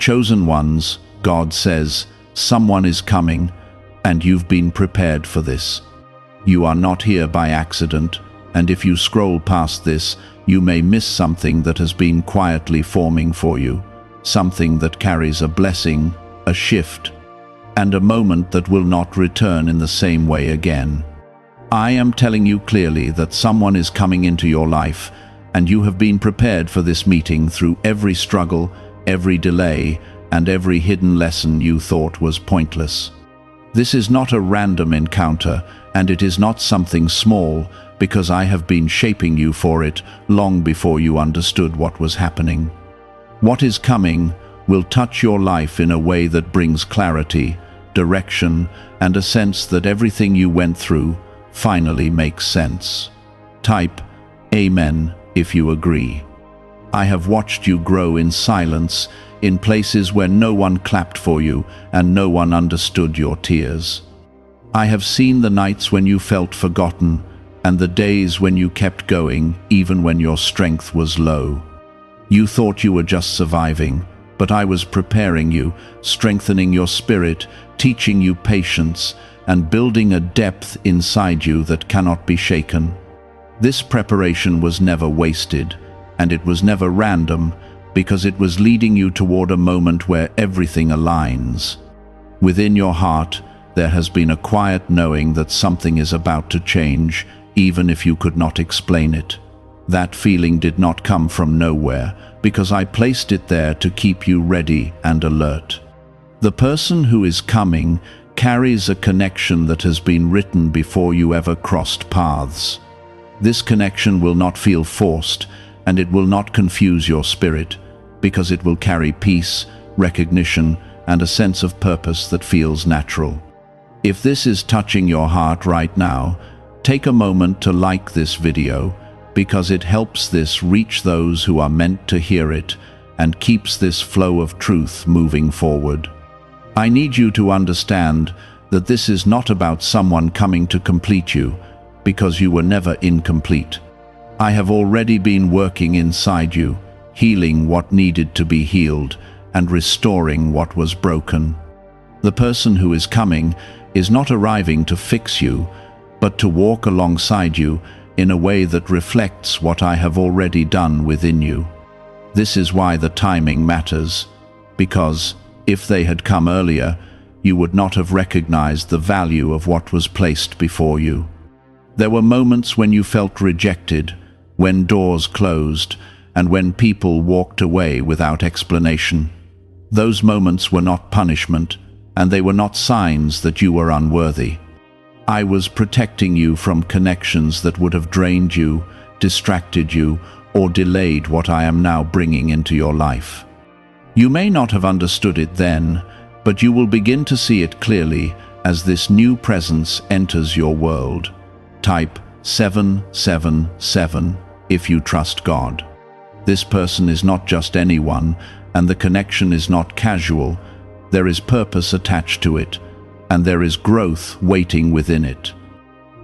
chosen ones, God says, someone is coming, and you've been prepared for this. You are not here by accident, and if you scroll past this, you may miss something that has been quietly forming for you, something that carries a blessing, a shift, and a moment that will not return in the same way again. I am telling you clearly that someone is coming into your life, and you have been prepared for this meeting through every struggle, every delay, and every hidden lesson you thought was pointless. This is not a random encounter, and it is not something small, because I have been shaping you for it long before you understood what was happening. What is coming will touch your life in a way that brings clarity, direction, and a sense that everything you went through finally makes sense. Type Amen if you agree. I have watched you grow in silence, in places where no one clapped for you and no one understood your tears. I have seen the nights when you felt forgotten and the days when you kept going even when your strength was low. You thought you were just surviving, but I was preparing you, strengthening your spirit, teaching you patience, and building a depth inside you that cannot be shaken. This preparation was never wasted, and it was never random, because it was leading you toward a moment where everything aligns. Within your heart, there has been a quiet knowing that something is about to change, even if you could not explain it. That feeling did not come from nowhere, because I placed it there to keep you ready and alert. The person who is coming carries a connection that has been written before you ever crossed paths. This connection will not feel forced, and it will not confuse your spirit, because it will carry peace, recognition, and a sense of purpose that feels natural. If this is touching your heart right now, take a moment to like this video, because it helps this reach those who are meant to hear it and keeps this flow of truth moving forward. I need you to understand that this is not about someone coming to complete you, because you were never incomplete. I have already been working inside you, healing what needed to be healed and restoring what was broken. The person who is coming is not arriving to fix you, but to walk alongside you in a way that reflects what I have already done within you. This is why the timing matters, because if they had come earlier, you would not have recognized the value of what was placed before you. There were moments when you felt rejected, when doors closed, and when people walked away without explanation. Those moments were not punishment, and they were not signs that you were unworthy. I was protecting you from connections that would have drained you, distracted you, or delayed what I am now bringing into your life. You may not have understood it then, but you will begin to see it clearly as this new presence enters your world. Type 777 if you trust God. This person is not just anyone, and the connection is not casual. There is purpose attached to it, and there is growth waiting within it.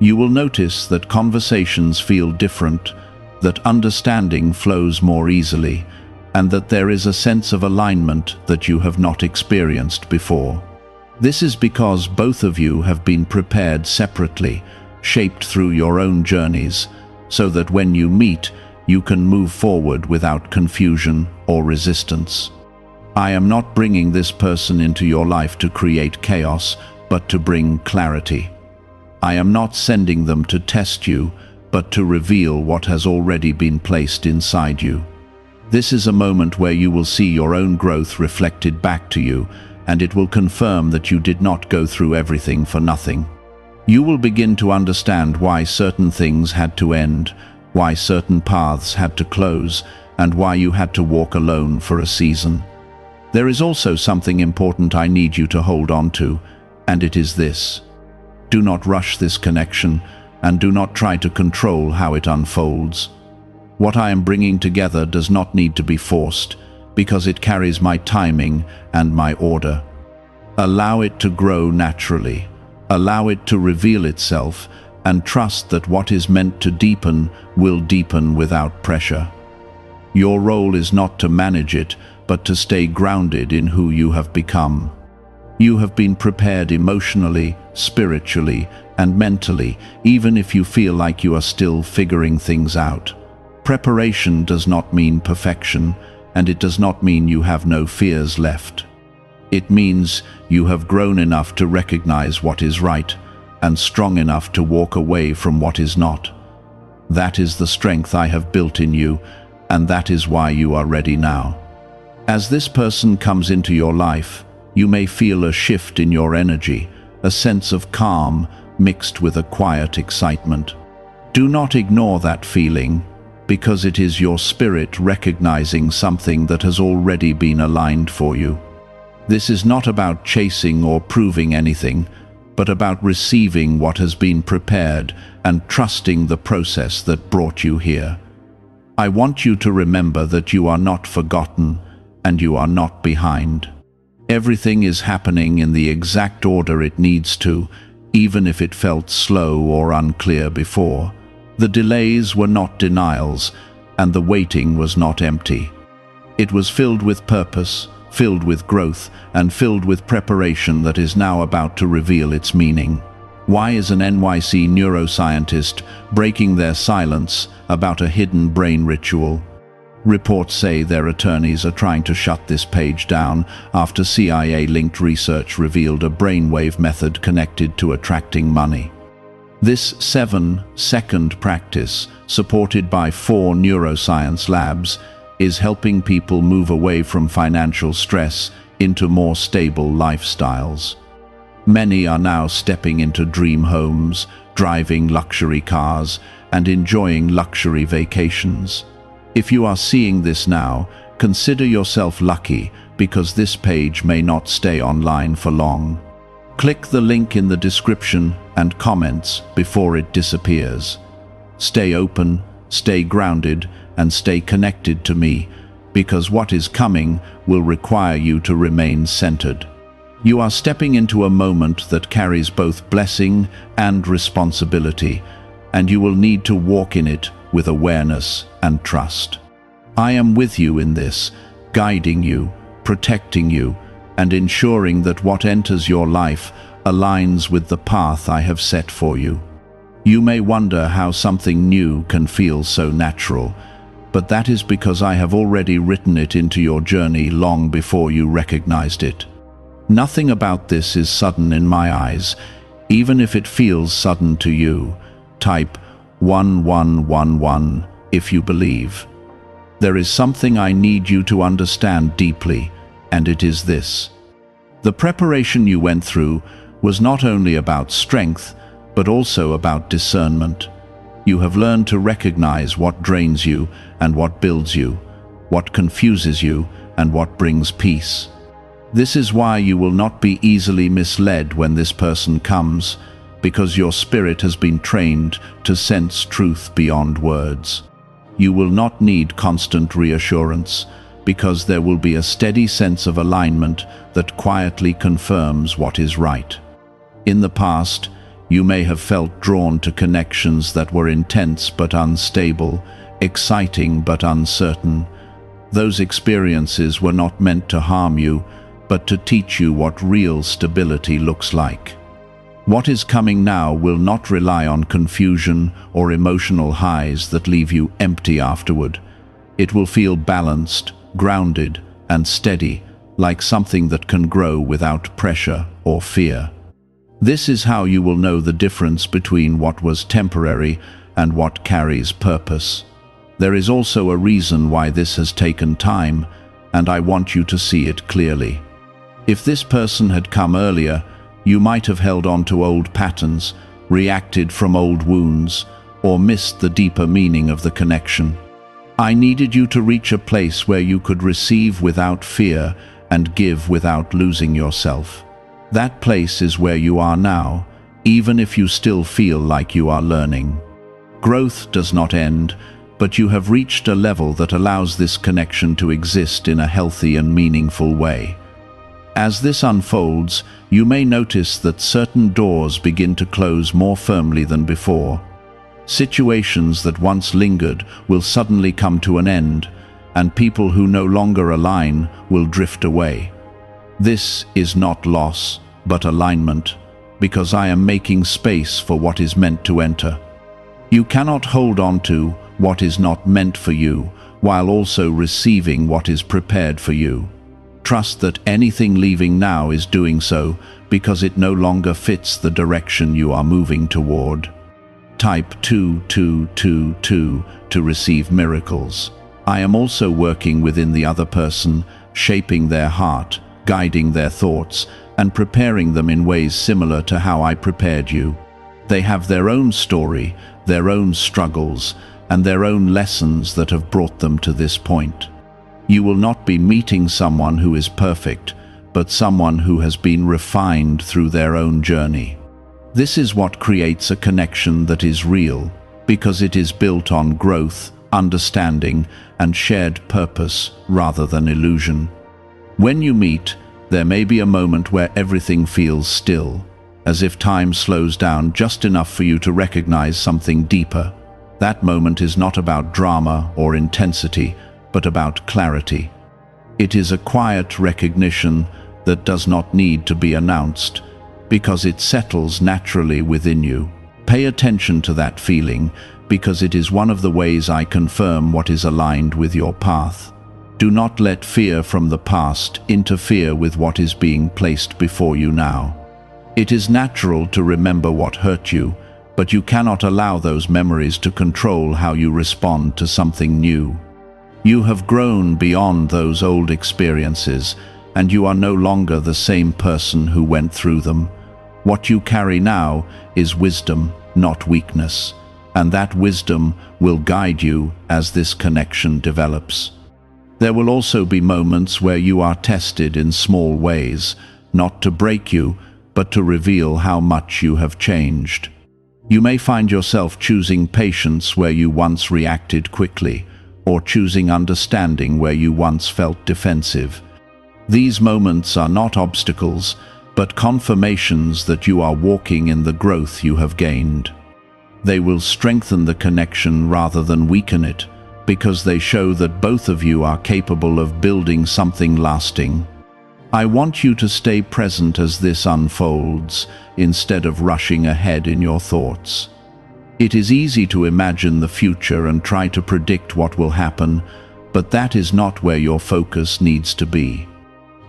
You will notice that conversations feel different, that understanding flows more easily, and that there is a sense of alignment that you have not experienced before. This is because both of you have been prepared separately, shaped through your own journeys, so that when you meet, you can move forward without confusion or resistance. I am not bringing this person into your life to create chaos, but to bring clarity. I am not sending them to test you, but to reveal what has already been placed inside you. This is a moment where you will see your own growth reflected back to you, and it will confirm that you did not go through everything for nothing. You will begin to understand why certain things had to end, why certain paths had to close, and why you had to walk alone for a season. There is also something important I need you to hold on to, and it is this. Do not rush this connection, and do not try to control how it unfolds. What I am bringing together does not need to be forced, because it carries my timing and my order. Allow it to grow naturally. Allow it to reveal itself, and trust that what is meant to deepen will deepen without pressure. Your role is not to manage it, but to stay grounded in who you have become. You have been prepared emotionally, spiritually, and mentally, even if you feel like you are still figuring things out. Preparation does not mean perfection, and it does not mean you have no fears left. It means you have grown enough to recognize what is right, and strong enough to walk away from what is not. That is the strength I have built in you, and that is why you are ready now. As this person comes into your life, you may feel a shift in your energy, a sense of calm mixed with a quiet excitement. Do not ignore that feeling, because it is your spirit recognizing something that has already been aligned for you. This is not about chasing or proving anything, but about receiving what has been prepared and trusting the process that brought you here. I want you to remember that you are not forgotten and you are not behind. Everything is happening in the exact order it needs to, even if it felt slow or unclear before. The delays were not denials, and the waiting was not empty. It was filled with purpose, filled with growth, and filled with preparation that is now about to reveal its meaning. Why is an NYC neuroscientist breaking their silence about a hidden brain ritual? Reports say their attorneys are trying to shut this page down after CIA-linked research revealed a brainwave method connected to attracting money. This 7-second practice, supported by 4 neuroscience labs, is helping people move away from financial stress into more stable lifestyles. Many are now stepping into dream homes, driving luxury cars, and enjoying luxury vacations. If you are seeing this now, consider yourself lucky, because this page may not stay online for long. Click the link in the description and comments before it disappears. Stay open, stay grounded, and stay connected to me, because what is coming will require you to remain centered. You are stepping into a moment that carries both blessing and responsibility, and you will need to walk in it with awareness and trust. I am with you in this, guiding you, protecting you, and ensuring that what enters your life aligns with the path I have set for you. You may wonder how something new can feel so natural, but that is because I have already written it into your journey long before you recognized it. Nothing about this is sudden in my eyes, even if it feels sudden to you. Type 1111 if you believe. There is something I need you to understand deeply, and it is this. The preparation you went through was not only about strength, but also about discernment. You have learned to recognize what drains you and what builds you, what confuses you and what brings peace. This is why you will not be easily misled when this person comes, because your spirit has been trained to sense truth beyond words. You will not need constant reassurance, because there will be a steady sense of alignment that quietly confirms what is right. In the past, you may have felt drawn to connections that were intense but unstable, exciting but uncertain. Those experiences were not meant to harm you, but to teach you what real stability looks like. What is coming now will not rely on confusion or emotional highs that leave you empty afterward. It will feel balanced, grounded, and steady, like something that can grow without pressure or fear. This is how you will know the difference between what was temporary and what carries purpose. There is also a reason why this has taken time, and I want you to see it clearly. If this person had come earlier, you might have held on to old patterns, reacted from old wounds, or missed the deeper meaning of the connection. I needed you to reach a place where you could receive without fear and give without losing yourself. That place is where you are now, even if you still feel like you are learning. Growth does not end, but you have reached a level that allows this connection to exist in a healthy and meaningful way. As this unfolds, you may notice that certain doors begin to close more firmly than before. Situations that once lingered will suddenly come to an end, and people who no longer align will drift away. This is not loss, but alignment, because I am making space for what is meant to enter. You cannot hold on to what is not meant for you, while also receiving what is prepared for you. Trust that anything leaving now is doing so because it no longer fits the direction you are moving toward. Type 2222 to receive miracles. I am also working within the other person, shaping their heart, guiding their thoughts, and preparing them in ways similar to how I prepared you. They have their own story, their own struggles, and their own lessons that have brought them to this point. You will not be meeting someone who is perfect, but someone who has been refined through their own journey. This is what creates a connection that is real, because it is built on growth, understanding, and shared purpose rather than illusion. When you meet, there may be a moment where everything feels still, as if time slows down just enough for you to recognize something deeper. That moment is not about drama or intensity, but about clarity. It is a quiet recognition that does not need to be announced, because it settles naturally within you. Pay attention to that feeling, because it is one of the ways I confirm what is aligned with your path. Do not let fear from the past interfere with what is being placed before you now. It is natural to remember what hurt you, but you cannot allow those memories to control how you respond to something new. You have grown beyond those old experiences, and you are no longer the same person who went through them. What you carry now is wisdom, not weakness, and that wisdom will guide you as this connection develops. There will also be moments where you are tested in small ways, not to break you, but to reveal how much you have changed. You may find yourself choosing patience where you once reacted quickly, or choosing understanding where you once felt defensive. These moments are not obstacles, but confirmations that you are walking in the growth you have gained. They will strengthen the connection rather than weaken it, because they show that both of you are capable of building something lasting. I want you to stay present as this unfolds, instead of rushing ahead in your thoughts. It is easy to imagine the future and try to predict what will happen, but that is not where your focus needs to be.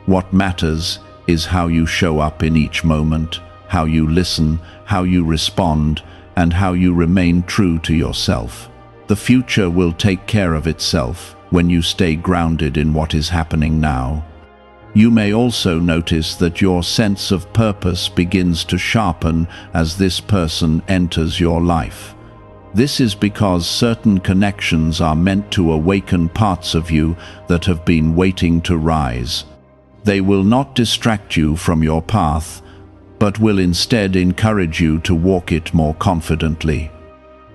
What matters is how you show up in each moment, how you listen, how you respond, and how you remain true to yourself. The future will take care of itself when you stay grounded in what is happening now. You may also notice that your sense of purpose begins to sharpen as this person enters your life. This is because certain connections are meant to awaken parts of you that have been waiting to rise. They will not distract you from your path, but will instead encourage you to walk it more confidently.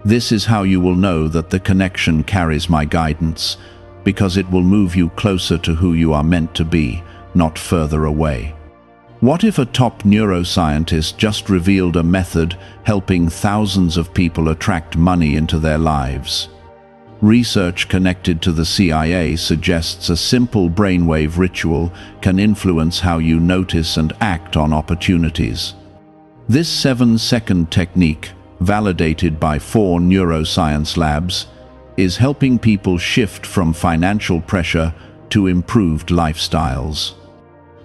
This is how you will know that the connection carries my guidance, because it will move you closer to who you are meant to be, not further away. What if a top neuroscientist just revealed a method helping thousands of people attract money into their lives? Research connected to the CIA suggests a simple brainwave ritual can influence how you notice and act on opportunities. This 7-second technique, validated by 4 neuroscience labs, is helping people shift from financial pressure to improved lifestyles.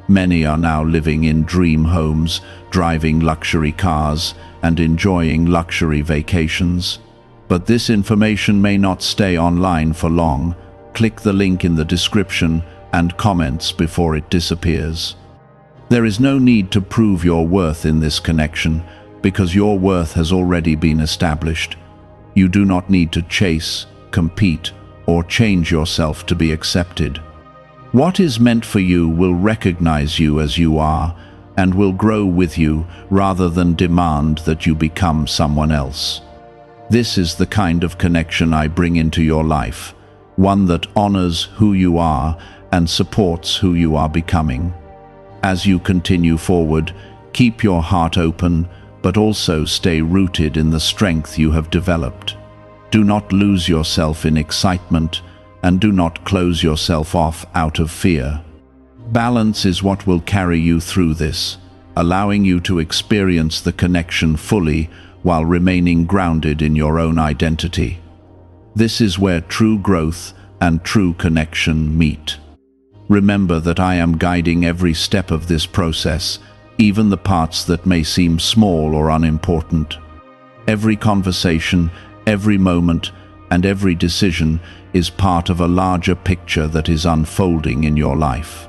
Many are now living in dream homes, driving luxury cars, and enjoying luxury vacations. But this information may not stay online for long. Click the link in the description and comments before it disappears. There is no need to prove your worth in this connection, because your worth has already been established. You do not need to chase, compete, or change yourself to be accepted. What is meant for you will recognize you as you are and will grow with you rather than demand that you become someone else. This is the kind of connection I bring into your life, one that honors who you are and supports who you are becoming. As you continue forward, keep your heart open, but also stay rooted in the strength you have developed. Do not lose yourself in excitement, and do not close yourself off out of fear. Balance is what will carry you through this, allowing you to experience the connection fully while remaining grounded in your own identity. This is where true growth and true connection meet. Remember that I am guiding every step of this process, even the parts that may seem small or unimportant. Every conversation, every moment, and every decision is part of a larger picture that is unfolding in your life.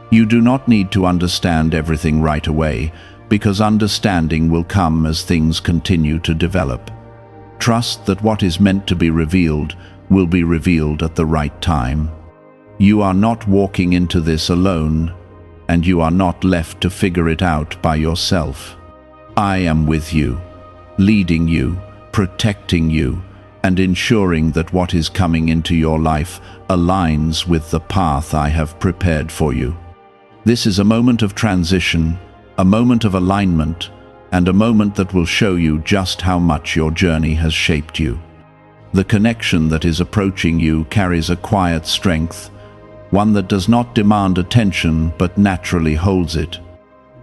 You do not need to understand everything right away, because understanding will come as things continue to develop. Trust that what is meant to be revealed will be revealed at the right time. You are not walking into this alone, and you are not left to figure it out by yourself. I am with you, leading you, protecting you, and ensuring that what is coming into your life aligns with the path I have prepared for you. This is a moment of transition, a moment of alignment, and a moment that will show you just how much your journey has shaped you. The connection that is approaching you carries a quiet strength, one that does not demand attention but naturally holds it.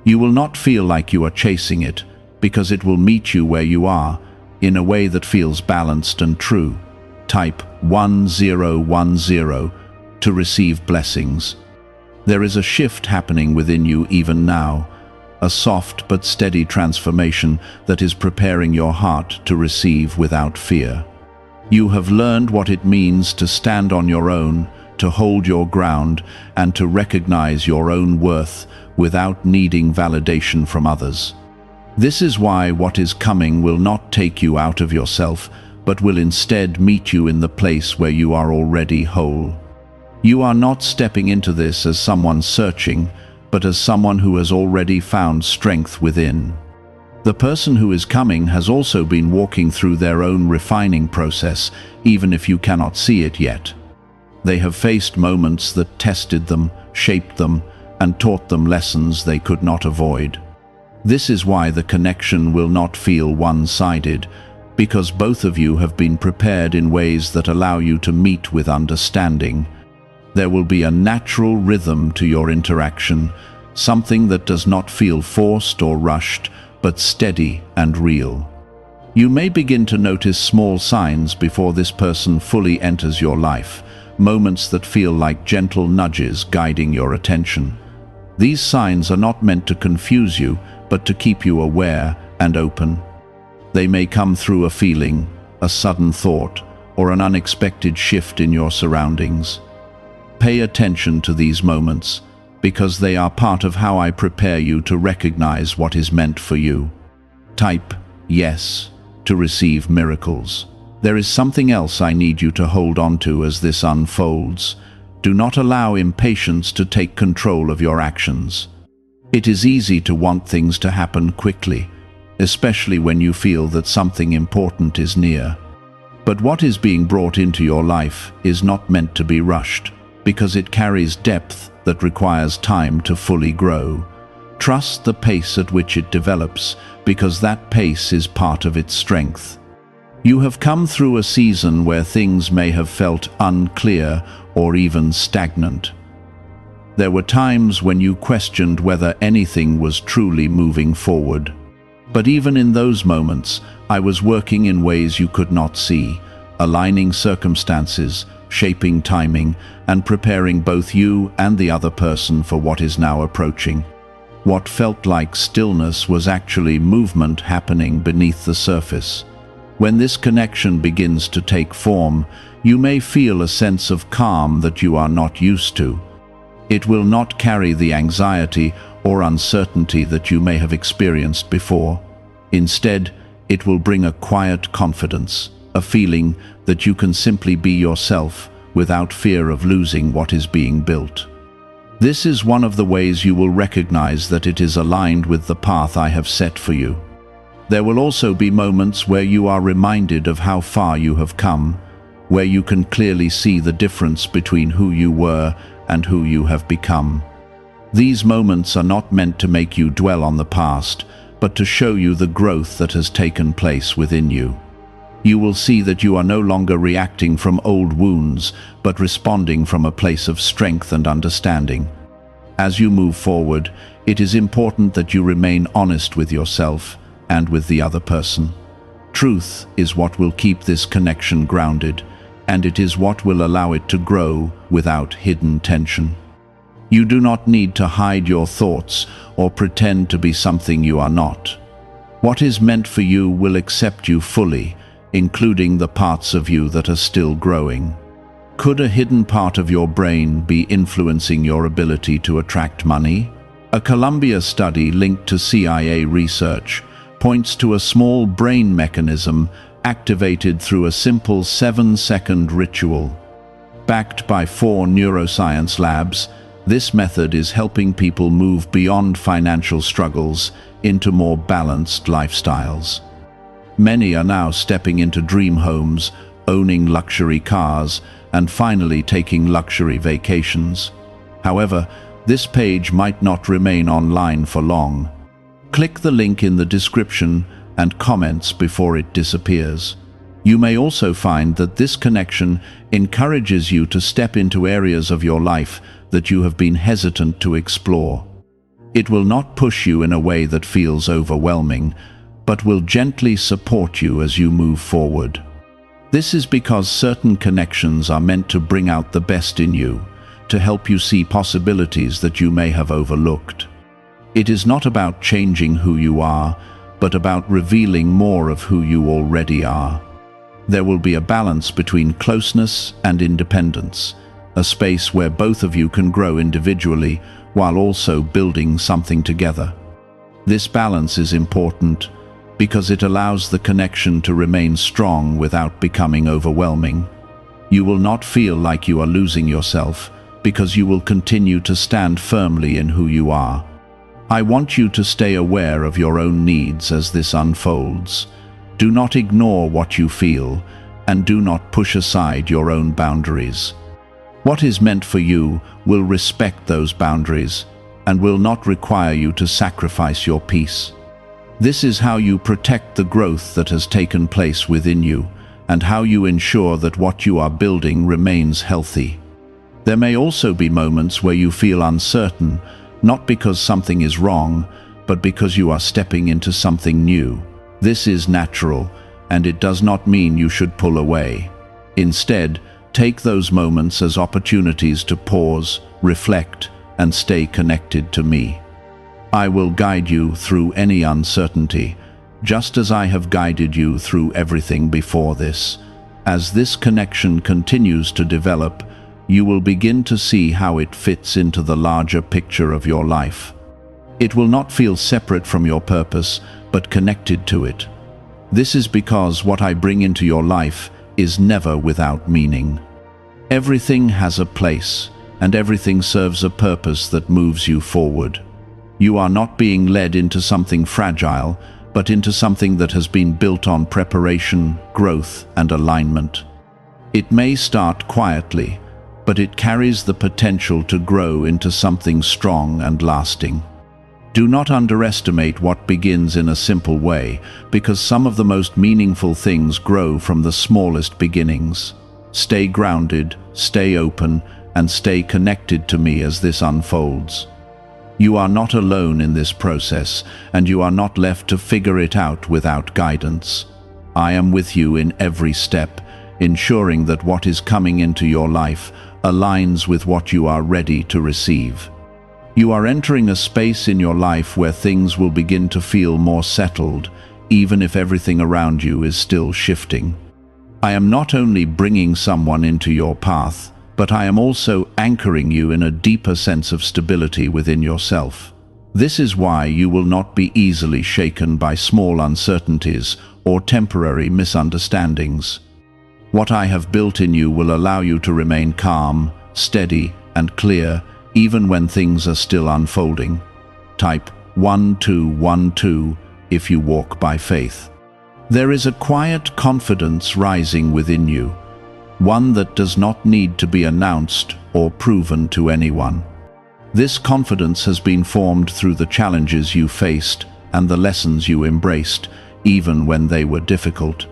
You will not feel like you are chasing it, because it will meet you where you are, in a way that feels balanced and true. Type 1010 to receive blessings. There is a shift happening within you even now, a soft but steady transformation that is preparing your heart to receive without fear. You have learned what it means to stand on your own, to hold your ground, and to recognize your own worth without needing validation from others. This is why what is coming will not take you out of yourself, but will instead meet you in the place where you are already whole. You are not stepping into this as someone searching, but as someone who has already found strength within. The person who is coming has also been walking through their own refining process, even if you cannot see it yet. They have faced moments that tested them, shaped them, and taught them lessons they could not avoid. This is why the connection will not feel one-sided, because both of you have been prepared in ways that allow you to meet with understanding. There will be a natural rhythm to your interaction, something that does not feel forced or rushed, but steady and real. You may begin to notice small signs before this person fully enters your life, moments that feel like gentle nudges guiding your attention. These signs are not meant to confuse you, but to keep you aware and open. They may come through a feeling, a sudden thought, or an unexpected shift in your surroundings. Pay attention to these moments, because they are part of how I prepare you to recognize what is meant for you. Type yes to receive miracles. There is something else I need you to hold on to as this unfolds. Do not allow impatience to take control of your actions. It is easy to want things to happen quickly, especially when you feel that something important is near. But what is being brought into your life is not meant to be rushed, because it carries depth that requires time to fully grow. Trust the pace at which it develops, because that pace is part of its strength. You have come through a season where things may have felt unclear or even stagnant. There were times when you questioned whether anything was truly moving forward. But even in those moments, I was working in ways you could not see, aligning circumstances, shaping timing, and preparing both you and the other person for what is now approaching. What felt like stillness was actually movement happening beneath the surface. When this connection begins to take form, you may feel a sense of calm that you are not used to. It will not carry the anxiety or uncertainty that you may have experienced before. Instead, it will bring a quiet confidence, a feeling that you can simply be yourself without fear of losing what is being built. This is one of the ways you will recognize that it is aligned with the path I have set for you. There will also be moments where you are reminded of how far you have come, where you can clearly see the difference between who you were and who you have become. These moments are not meant to make you dwell on the past, but to show you the growth that has taken place within you. You will see that you are no longer reacting from old wounds, but responding from a place of strength and understanding. As you move forward, it is important that you remain honest with yourself and with the other person. Truth is what will keep this connection grounded, and it is what will allow it to grow without hidden tension. You do not need to hide your thoughts or pretend to be something you are not. What is meant for you will accept you fully, including the parts of you that are still growing. Could a hidden part of your brain be influencing your ability to attract money? A Columbia study linked to CIA research points to a small brain mechanism activated through a simple 7-second ritual. Backed by 4 neuroscience labs, this method is helping people move beyond financial struggles into more balanced lifestyles. Many are now stepping into dream homes, owning luxury cars, and finally taking luxury vacations. However, this page might not remain online for long. Click the link in the description and comments before it disappears. You may also find that this connection encourages you to step into areas of your life that you have been hesitant to explore. It will not push you in a way that feels overwhelming, but will gently support you as you move forward. This is because certain connections are meant to bring out the best in you, to help you see possibilities that you may have overlooked. It is not about changing who you are, but about revealing more of who you already are. There will be a balance between closeness and independence, a space where both of you can grow individually while also building something together. This balance is important because it allows the connection to remain strong without becoming overwhelming. You will not feel like you are losing yourself because you will continue to stand firmly in who you are. I want you to stay aware of your own needs as this unfolds. Do not ignore what you feel, and do not push aside your own boundaries. What is meant for you will respect those boundaries and will not require you to sacrifice your peace. This is how you protect the growth that has taken place within you, and how you ensure that what you are building remains healthy. There may also be moments where you feel uncertain, not because something is wrong, but because you are stepping into something new. This is natural, and it does not mean you should pull away. Instead, take those moments as opportunities to pause, reflect, and stay connected to me. I will guide you through any uncertainty, just as I have guided you through everything before this. As this connection continues to develop, you will begin to see how it fits into the larger picture of your life. It will not feel separate from your purpose, but connected to it. This is because what I bring into your life is never without meaning. Everything has a place, and everything serves a purpose that moves you forward. You are not being led into something fragile, but into something that has been built on preparation, growth, and alignment. It may start quietly, but it carries the potential to grow into something strong and lasting. Do not underestimate what begins in a simple way, because some of the most meaningful things grow from the smallest beginnings. Stay grounded, stay open, and stay connected to me as this unfolds. You are not alone in this process, and you are not left to figure it out without guidance. I am with you in every step, ensuring that what is coming into your life aligns with what you are ready to receive. You are entering a space in your life where things will begin to feel more settled, even if everything around you is still shifting. I am not only bringing someone into your path, but I am also anchoring you in a deeper sense of stability within yourself. This is why you will not be easily shaken by small uncertainties or temporary misunderstandings. What I have built in you will allow you to remain calm, steady, and clear, even when things are still unfolding. Type 1212 if you walk by faith. There is a quiet confidence rising within you, one that does not need to be announced or proven to anyone. This confidence has been formed through the challenges you faced and the lessons you embraced, even when they were difficult.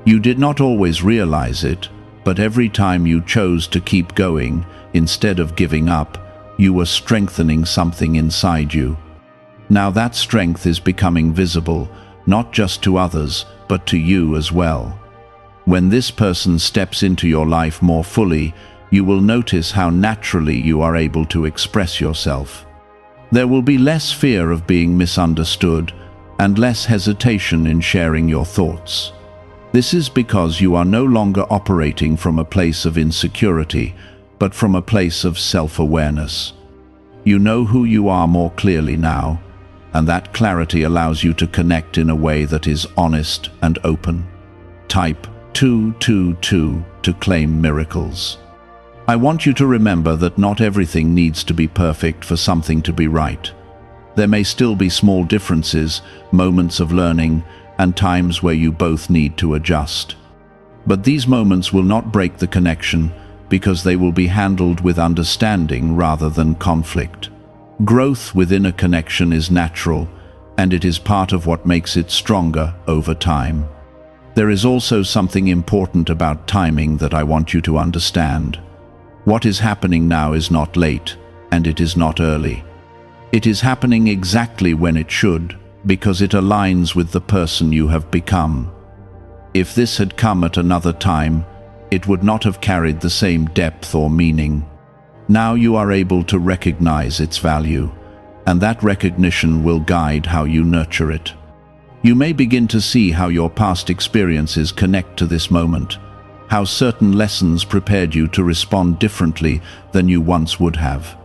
You did not always realize it, but every time you chose to keep going, instead of giving up, you were strengthening something inside you. Now that strength is becoming visible, not just to others, but to you as well. When this person steps into your life more fully, you will notice how naturally you are able to express yourself. There will be less fear of being misunderstood and less hesitation in sharing your thoughts. This is because you are no longer operating from a place of insecurity, but from a place of self-awareness. You know who you are more clearly now, and that clarity allows you to connect in a way that is honest and open. Type 222 to claim miracles. I want you to remember that not everything needs to be perfect for something to be right. There may still be small differences, moments of learning, and times where you both need to adjust. But these moments will not break the connection because they will be handled with understanding rather than conflict. Growth within a connection is natural, and it is part of what makes it stronger over time. There is also something important about timing that I want you to understand. What is happening now is not late, and it is not early. It is happening exactly when it should, because it aligns with the person you have become. If this had come at another time, it would not have carried the same depth or meaning. Now you are able to recognize its value, and that recognition will guide how you nurture it. You may begin to see how your past experiences connect to this moment, how certain lessons prepared you to respond differently than you once would have.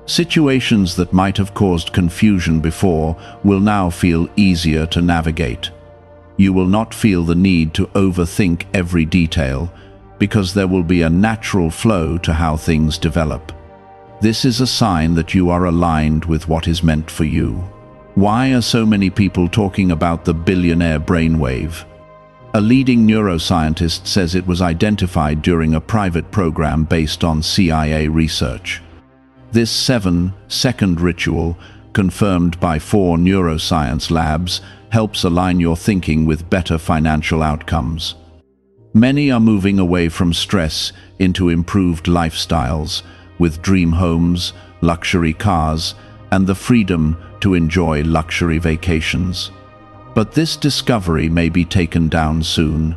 Situations that might have caused confusion before will now feel easier to navigate. You will not feel the need to overthink every detail, because there will be a natural flow to how things develop. This is a sign that you are aligned with what is meant for you. Why are so many people talking about the billionaire brainwave? A leading neuroscientist says it was identified during a private program based on CIA research. This 7-second ritual, confirmed by 4 neuroscience labs, helps align your thinking with better financial outcomes. Many are moving away from stress into improved lifestyles, with dream homes, luxury cars, and the freedom to enjoy luxury vacations. But this discovery may be taken down soon.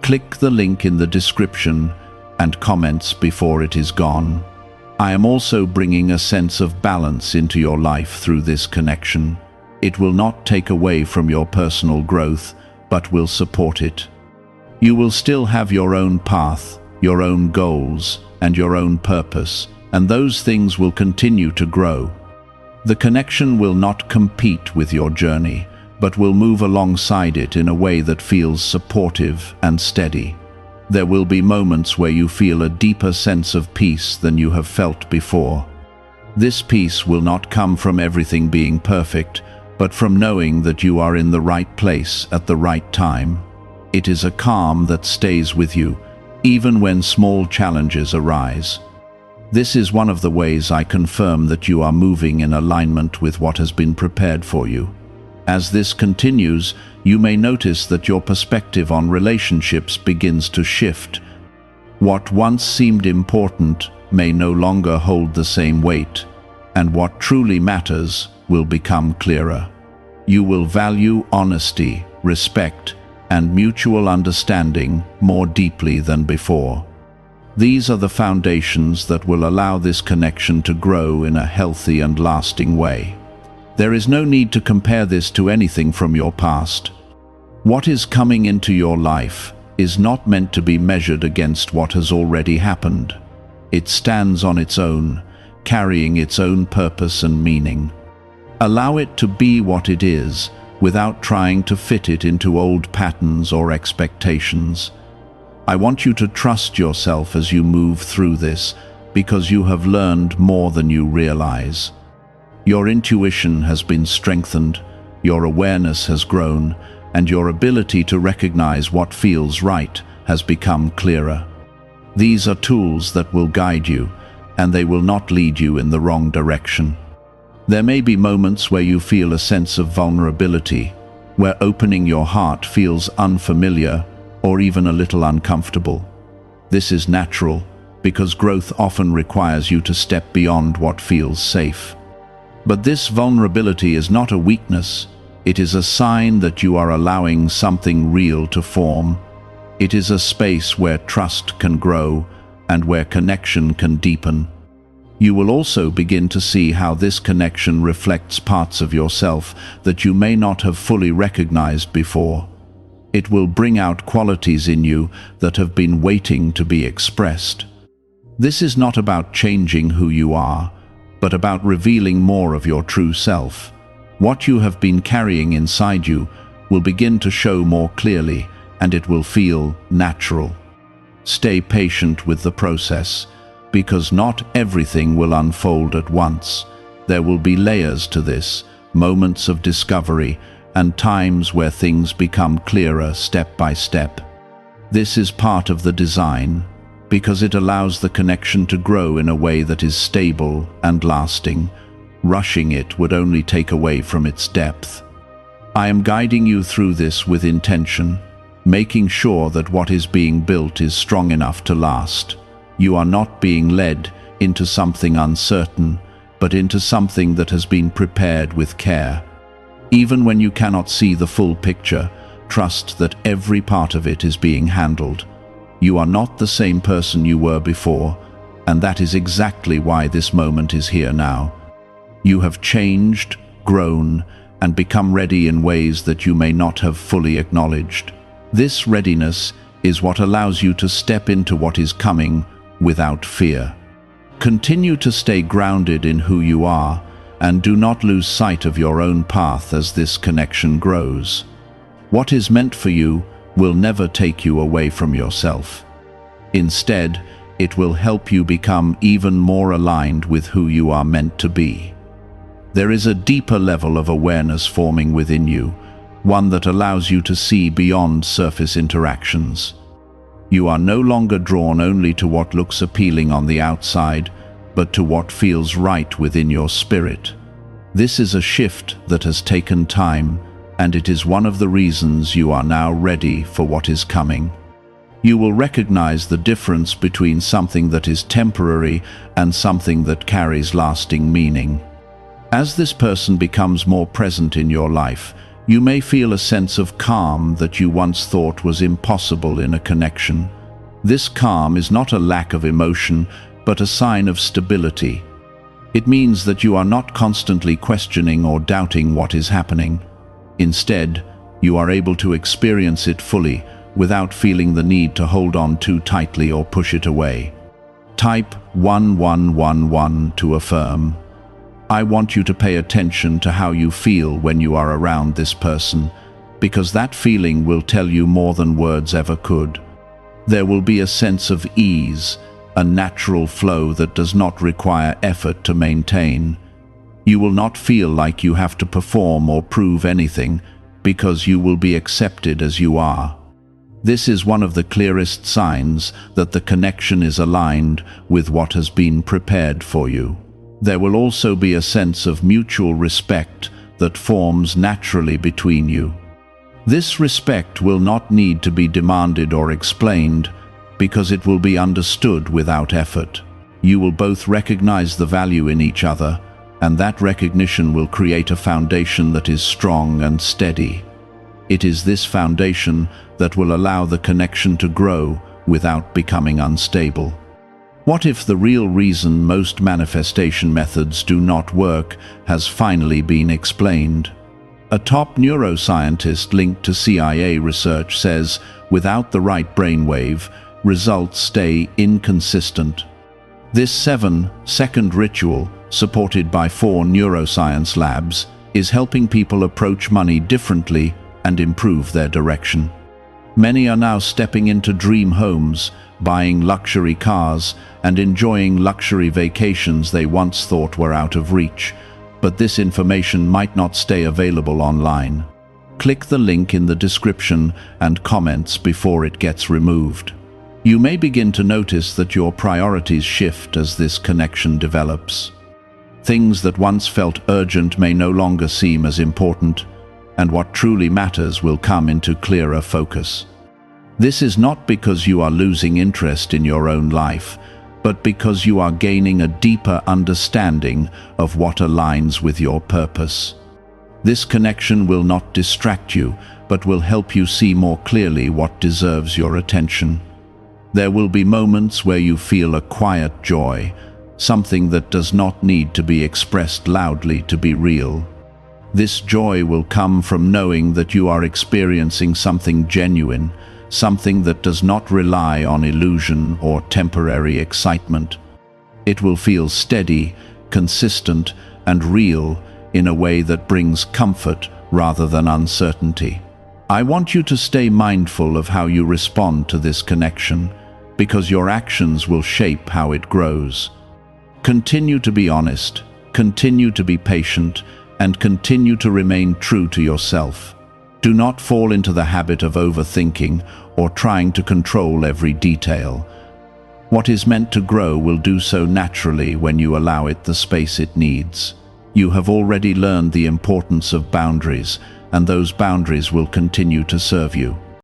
Click the link in the description and comments before it is gone. I am also bringing a sense of balance into your life through this connection. It will not take away from your personal growth, but will support it. You will still have your own path, your own goals, and your own purpose, and those things will continue to grow. The connection will not compete with your journey, but will move alongside it in a way that feels supportive and steady. There will be moments where you feel a deeper sense of peace than you have felt before. This peace will not come from everything being perfect, but from knowing that you are in the right place at the right time. It is a calm that stays with you, even when small challenges arise. This is one of the ways I confirm that you are moving in alignment with what has been prepared for you. As this continues, you may notice that your perspective on relationships begins to shift. What once seemed important may no longer hold the same weight, and what truly matters will become clearer. You will value honesty, respect, and mutual understanding more deeply than before. These are the foundations that will allow this connection to grow in a healthy and lasting way. There is no need to compare this to anything from your past. What is coming into your life is not meant to be measured against what has already happened. It stands on its own, carrying its own purpose and meaning. Allow it to be what it is, without trying to fit it into old patterns or expectations. I want you to trust yourself as you move through this, because you have learned more than you realize. Your intuition has been strengthened, your awareness has grown, and your ability to recognize what feels right has become clearer. These are tools that will guide you, and they will not lead you in the wrong direction. There may be moments where you feel a sense of vulnerability, where opening your heart feels unfamiliar or even a little uncomfortable. This is natural, because growth often requires you to step beyond what feels safe. But this vulnerability is not a weakness. It is a sign that you are allowing something real to form. It is a space where trust can grow and where connection can deepen. You will also begin to see how this connection reflects parts of yourself that you may not have fully recognized before. It will bring out qualities in you that have been waiting to be expressed. This is not about changing who you are, but about revealing more of your true self. What you have been carrying inside you will begin to show more clearly, and it will feel natural. Stay patient with the process, because not everything will unfold at once. There will be layers to this, moments of discovery, and times where things become clearer step by step. This is part of the design, because it allows the connection to grow in a way that is stable and lasting. Rushing it would only take away from its depth. I am guiding you through this with intention, making sure that what is being built is strong enough to last. You are not being led into something uncertain, but into something that has been prepared with care. Even when you cannot see the full picture, trust that every part of it is being handled. You are not the same person you were before, and that is exactly why this moment is here now. You have changed, grown, and become ready in ways that you may not have fully acknowledged. This readiness is what allows you to step into what is coming without fear. Continue to stay grounded in who you are, and do not lose sight of your own path as this connection grows. What is meant for you will never take you away from yourself. Instead, it will help you become even more aligned with who you are meant to be. There is a deeper level of awareness forming within you, one that allows you to see beyond surface interactions. You are no longer drawn only to what looks appealing on the outside, but to what feels right within your spirit. This is a shift that has taken time, and it is one of the reasons you are now ready for what is coming. You will recognize the difference between something that is temporary and something that carries lasting meaning. As this person becomes more present in your life, you may feel a sense of calm that you once thought was impossible in a connection. This calm is not a lack of emotion, but a sign of stability. It means that you are not constantly questioning or doubting what is happening. Instead, you are able to experience it fully without feeling the need to hold on too tightly or push it away. Type 1111 to affirm. I want you to pay attention to how you feel when you are around this person, because that feeling will tell you more than words ever could. There will be a sense of ease, a natural flow that does not require effort to maintain. You will not feel like you have to perform or prove anything, because you will be accepted as you are. This is one of the clearest signs that the connection is aligned with what has been prepared for you. There will also be a sense of mutual respect that forms naturally between you. This respect will not need to be demanded or explained, because it will be understood without effort. You will both recognize the value in each other, and that recognition will create a foundation that is strong and steady. It is this foundation that will allow the connection to grow without becoming unstable. What if the real reason most manifestation methods do not work has finally been explained? A top neuroscientist linked to CIA research says, without the right brainwave, results stay inconsistent. This 7-second ritual, supported by 4 neuroscience labs, is helping people approach money differently and improve their direction. Many are now stepping into dream homes, buying luxury cars, and enjoying luxury vacations they once thought were out of reach. But this information might not stay available online. Click the link in the description and comments before it gets removed. You may begin to notice that your priorities shift as this connection develops. Things that once felt urgent may no longer seem as important, and what truly matters will come into clearer focus. This is not because you are losing interest in your own life, but because you are gaining a deeper understanding of what aligns with your purpose. This connection will not distract you, but will help you see more clearly what deserves your attention. There will be moments where you feel a quiet joy, something that does not need to be expressed loudly to be real. This joy will come from knowing that you are experiencing something genuine, something that does not rely on illusion or temporary excitement. It will feel steady, consistent, and real in a way that brings comfort rather than uncertainty. I want you to stay mindful of how you respond to this connection, because your actions will shape how it grows. Continue to be honest, continue to be patient, and continue to remain true to yourself. Do not fall into the habit of overthinking or trying to control every detail. What is meant to grow will do so naturally when you allow it the space it needs. You have already learned the importance of boundaries, and those boundaries will continue to serve you.